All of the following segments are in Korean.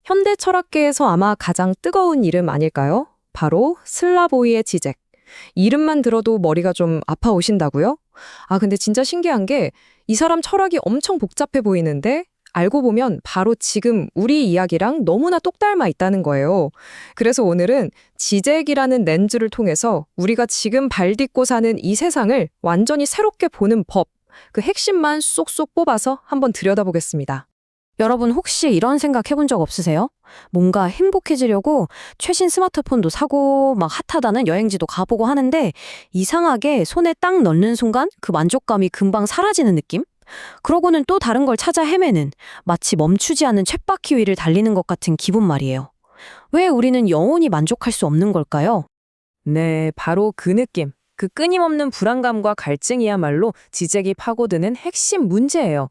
현대 철학계에서 아마 가장 뜨거운 이름 아닐까요? 바로 슬라보이의 지적. 이름만 들어도 머리가 좀 아파오신다고요? 근데 진짜 신기한 게 이 사람 철학이 엄청 복잡해 보이는데 알고 보면 바로 지금 우리 이야기랑 너무나 똑 닮아 있다는 거예요. 그래서 오늘은 지적이라는 렌즈를 통해서 우리가 지금 발딛고 사는 이 세상을 완전히 새롭게 보는 법, 그 핵심만 쏙쏙 뽑아서 한번 들여다보겠습니다. 여러분 혹시 이런 생각 해본 적 없으세요? 뭔가 행복해지려고 최신 스마트폰도 사고 막 핫하다는 여행지도 가보고 하는데 이상하게 손에 딱 넣는 순간 그 만족감이 금방 사라지는 느낌? 그러고는 또 다른 걸 찾아 헤매는 마치 멈추지 않는 쳇바퀴 위를 달리는 것 같은 기분 말이에요. 왜 우리는 영원히 만족할 수 없는 걸까요? 네, 바로 그 느낌. 그 끊임없는 불안감과 갈증이야말로 지적이 파고드는 핵심 문제예요.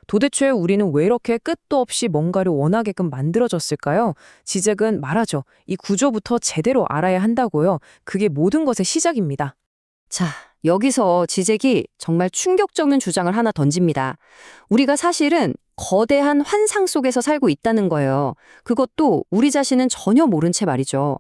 도대체 우리는 왜 이렇게 끝도 없이 뭔가를 원하게끔 만들어졌을까요? 지적은 말하죠. 이 구조부터 제대로 알아야 한다고요. 그게 모든 것의 시작입니다. 자, 여기서 지적이 정말 충격적인 주장을 하나 던집니다. 우리가 사실은 거대한 환상 속에서 살고 있다는 거예요. 그것도 우리 자신은 전혀 모른 채 말이죠.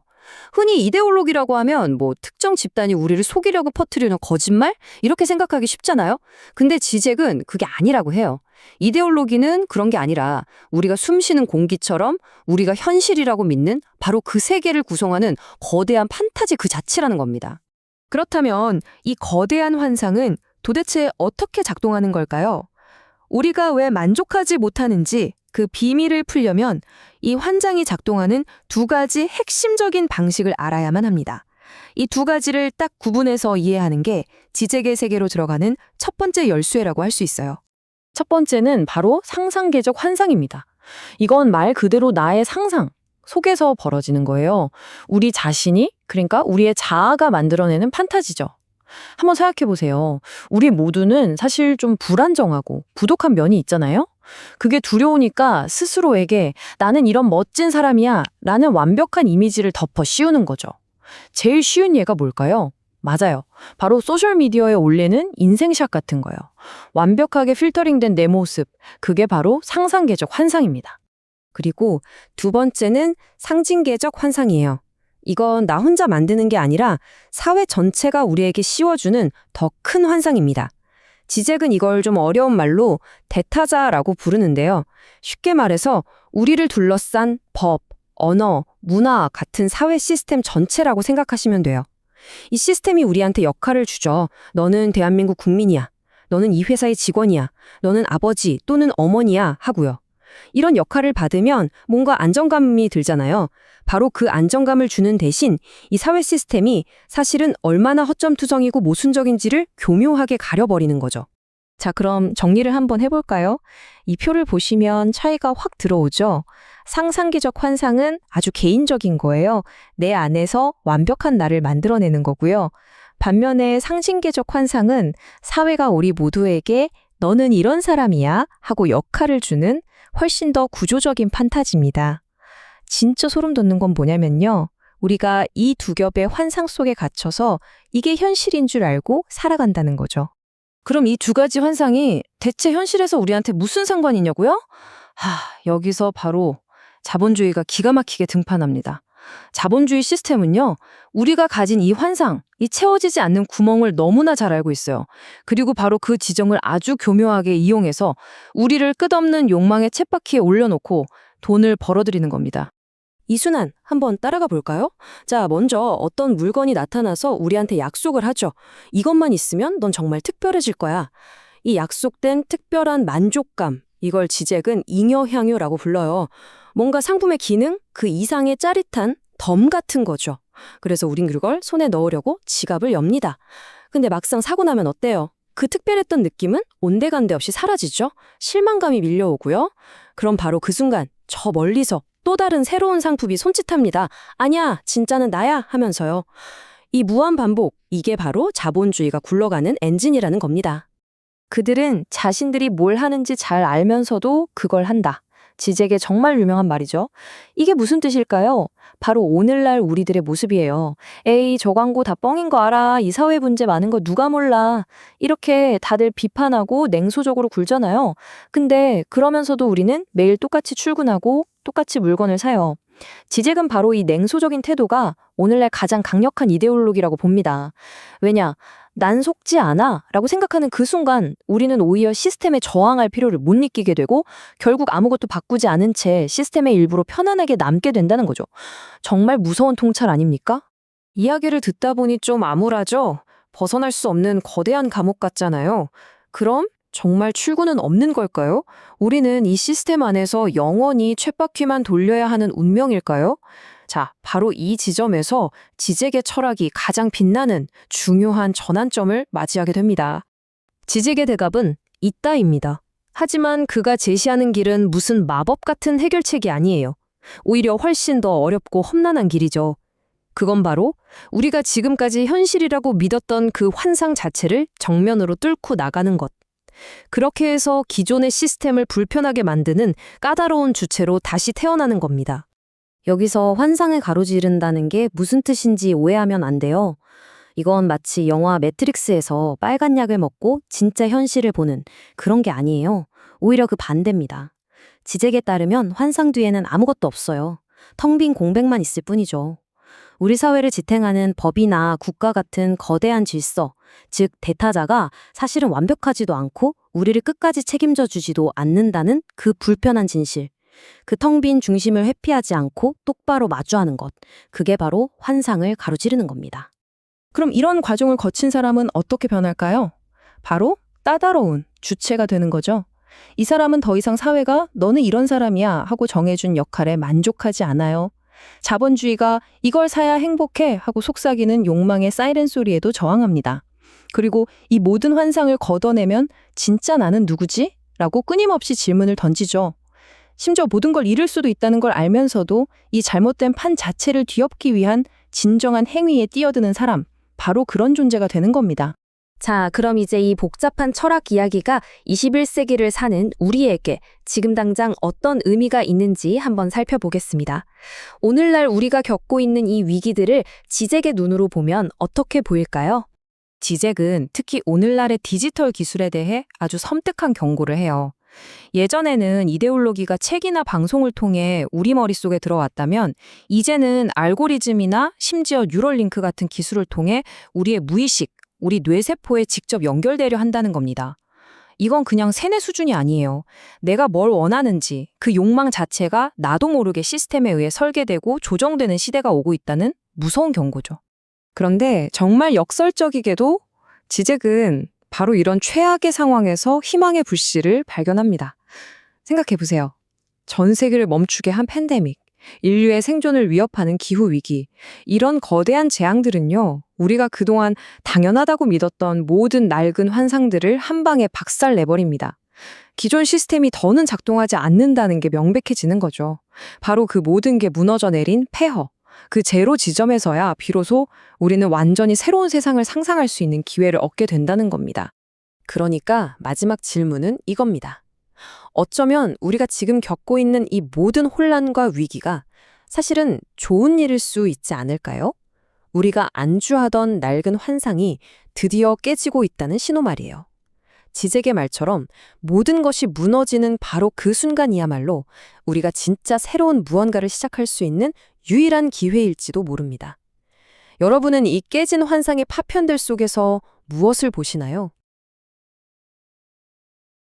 흔히 이데올로기라고 하면 특정 집단이 우리를 속이려고 퍼뜨리는 거짓말? 이렇게 생각하기 쉽잖아요. 근데 지적은 그게 아니라고 해요. 이데올로기는 그런 게 아니라 우리가 숨쉬는 공기처럼 우리가 현실이라고 믿는 바로 그 세계를 구성하는 거대한 판타지 그 자체라는 겁니다. 그렇다면 이 거대한 환상은 도대체 어떻게 작동하는 걸까요? 우리가 왜 만족하지 못하는지 그 비밀을 풀려면 이 환상이 작동하는 두 가지 핵심적인 방식을 알아야만 합니다. 이 두 가지를 딱 구분해서 이해하는 게 지적의 세계로 들어가는 첫 번째 열쇠라고 할 수 있어요. 첫 번째는 바로 상상계적 환상입니다. 이건 말 그대로 나의 상상 속에서 벌어지는 거예요. 우리 자신이, 그러니까 우리의 자아가 만들어내는 판타지죠. 한번 생각해 보세요. 우리 모두는 사실 좀 불안정하고 부족한 면이 있잖아요? 그게 두려우니까 스스로에게 나는 이런 멋진 사람이야 라는 완벽한 이미지를 덮어 씌우는 거죠. 제일 쉬운 예가 뭘까요? 맞아요. 바로 소셜미디어에 올리는 인생샷 같은 거요. 완벽하게 필터링된 내 모습, 그게 바로 상상계적 환상입니다. 그리고 두 번째는 상징계적 환상이에요. 이건 나 혼자 만드는 게 아니라 사회 전체가 우리에게 씌워주는 더 큰 환상입니다. 지적은 이걸 좀 어려운 말로 대타자라고 부르는데요. 쉽게 말해서 우리를 둘러싼 법, 언어, 문화 같은 사회 시스템 전체라고 생각하시면 돼요. 이 시스템이 우리한테 역할을 주죠. 너는 대한민국 국민이야. 너는 이 회사의 직원이야. 너는 아버지 또는 어머니야 하고요. 이런 역할을 받으면 뭔가 안정감이 들잖아요. 바로 그 안정감을 주는 대신 이 사회 시스템이 사실은 얼마나 허점투정이고 모순적인지를 교묘하게 가려버리는 거죠. 자, 그럼 정리를 한번 해볼까요? 이 표를 보시면 차이가 확 들어오죠? 상상기적 환상은 아주 개인적인 거예요. 내 안에서 완벽한 나를 만들어내는 거고요. 반면에 상징계적 환상은 사회가 우리 모두에게 너는 이런 사람이야 하고 역할을 주는 훨씬 더 구조적인 판타지입니다. 진짜 소름 돋는 건 뭐냐면요. 우리가 이 두 겹의 환상 속에 갇혀서 이게 현실인 줄 알고 살아간다는 거죠. 그럼 이 두 가지 환상이 대체 현실에서 우리한테 무슨 상관이냐고요? 여기서 바로 자본주의가 기가 막히게 등판합니다. 자본주의 시스템은요, 우리가 가진 이 환상, 이 채워지지 않는 구멍을 너무나 잘 알고 있어요. 그리고 바로 그 지점을 아주 교묘하게 이용해서 우리를 끝없는 욕망의 쳇바퀴에 올려놓고 돈을 벌어들이는 겁니다. 이 순환 한번 따라가 볼까요? 자, 먼저 어떤 물건이 나타나서 우리한테 약속을 하죠. 이것만 있으면 넌 정말 특별해질 거야. 이 약속된 특별한 만족감, 이걸 지적은 잉여향유라고 불러요. 뭔가 상품의 기능, 그 이상의 짜릿한 덤 같은 거죠. 그래서 우린 그걸 손에 넣으려고 지갑을 엽니다. 근데 막상 사고 나면 어때요? 그 특별했던 느낌은 온데간데 없이 사라지죠? 실망감이 밀려오고요. 그럼 바로 그 순간 저 멀리서 또 다른 새로운 상품이 손짓합니다. 아니야, 진짜는 나야 하면서요. 이 무한 반복, 이게 바로 자본주의가 굴러가는 엔진이라는 겁니다. 그들은 자신들이 뭘 하는지 잘 알면서도 그걸 한다. 지적의 정말 유명한 말이죠. 이게 무슨 뜻일까요? 바로 오늘날 우리들의 모습이에요. 에이, 저 광고 다 뻥인 거 알아. 이 사회 문제 많은 거 누가 몰라. 이렇게 다들 비판하고 냉소적으로 굴잖아요. 근데 그러면서도 우리는 매일 똑같이 출근하고 똑같이 물건을 사요. 지잭은 바로 이 냉소적인 태도가 오늘날 가장 강력한 이데올로기라고 봅니다. 왜냐? 난 속지 않아 라고 생각하는 그 순간 우리는 오히려 시스템에 저항할 필요를 못 느끼게 되고 결국 아무것도 바꾸지 않은 채 시스템의 일부로 편안하게 남게 된다는 거죠. 정말 무서운 통찰 아닙니까? 이야기를 듣다 보니 좀 암울하죠? 벗어날 수 없는 거대한 감옥 같잖아요. 그럼 정말 출구는 없는 걸까요? 우리는 이 시스템 안에서 영원히 쳇바퀴만 돌려야 하는 운명일까요? 자, 바로 이 지점에서 지잭의 철학이 가장 빛나는 중요한 전환점을 맞이하게 됩니다. 지잭의 대답은 있다입니다. 하지만 그가 제시하는 길은 무슨 마법 같은 해결책이 아니에요. 오히려 훨씬 더 어렵고 험난한 길이죠. 그건 바로 우리가 지금까지 현실이라고 믿었던 그 환상 자체를 정면으로 뚫고 나가는 것. 그렇게 해서 기존의 시스템을 불편하게 만드는 까다로운 주체로 다시 태어나는 겁니다. 여기서 환상을 가로지른다는 게 무슨 뜻인지 오해하면 안 돼요. 이건 마치 영화 매트릭스에서 빨간 약을 먹고 진짜 현실을 보는 그런 게 아니에요. 오히려 그 반대입니다. 지잭에 따르면 환상 뒤에는 아무것도 없어요. 텅 빈 공백만 있을 뿐이죠. 우리 사회를 지탱하는 법이나 국가 같은 거대한 질서, 즉 대타자가 사실은 완벽하지도 않고 우리를 끝까지 책임져 주지도 않는다는 그 불편한 진실. 그 텅 빈 중심을 회피하지 않고 똑바로 마주하는 것. 그게 바로 환상을 가로지르는 겁니다. 그럼 이런 과정을 거친 사람은 어떻게 변할까요? 바로 따다로운 주체가 되는 거죠. 이 사람은 더 이상 사회가 너는 이런 사람이야 하고 정해준 역할에 만족하지 않아요. 자본주의가 이걸 사야 행복해 하고 속삭이는 욕망의 사이렌 소리에도 저항합니다. 그리고 이 모든 환상을 걷어내면 진짜 나는 누구지? 라고 끊임없이 질문을 던지죠. 심지어 모든 걸 잃을 수도 있다는 걸 알면서도 이 잘못된 판 자체를 뒤엎기 위한 진정한 행위에 뛰어드는 사람, 바로 그런 존재가 되는 겁니다. 자, 그럼 이제 이 복잡한 철학 이야기가 21세기를 사는 우리에게 지금 당장 어떤 의미가 있는지 한번 살펴보겠습니다. 오늘날 우리가 겪고 있는 이 위기들을 지잭의 눈으로 보면 어떻게 보일까요? 지잭은 특히 오늘날의 디지털 기술에 대해 아주 섬뜩한 경고를 해요. 예전에는 이데올로기가 책이나 방송을 통해 우리 머릿속에 들어왔다면 이제는 알고리즘이나 심지어 뉴럴링크 같은 기술을 통해 우리의 무의식, 우리 뇌세포에 직접 연결되려 한다는 겁니다. 이건 그냥 세뇌 수준이 아니에요. 내가 뭘 원하는지 그 욕망 자체가 나도 모르게 시스템에 의해 설계되고 조정되는 시대가 오고 있다는 무서운 경고죠. 그런데 정말 역설적이게도 지잭은 바로 이런 최악의 상황에서 희망의 불씨를 발견합니다. 생각해보세요. 전 세계를 멈추게 한 팬데믹, 인류의 생존을 위협하는 기후위기, 이런 거대한 재앙들은요, 우리가 그동안 당연하다고 믿었던 모든 낡은 환상들을 한 방에 박살내버립니다. 기존 시스템이 더는 작동하지 않는다는 게 명백해지는 거죠. 바로 그 모든 게 무너져 내린 폐허, 그 제로 지점에서야 비로소 우리는 완전히 새로운 세상을 상상할 수 있는 기회를 얻게 된다는 겁니다. 그러니까 마지막 질문은 이겁니다. 어쩌면 우리가 지금 겪고 있는 이 모든 혼란과 위기가 사실은 좋은 일일 수 있지 않을까요? 우리가 안주하던 낡은 환상이 드디어 깨지고 있다는 신호말이에요. 지잭의 말처럼 모든 것이 무너지는 바로 그 순간이야말로 우리가 진짜 새로운 무언가를 시작할 수 있는 유일한 기회일지도 모릅니다. 여러분은 이 깨진 환상의 파편들 속에서 무엇을 보시나요?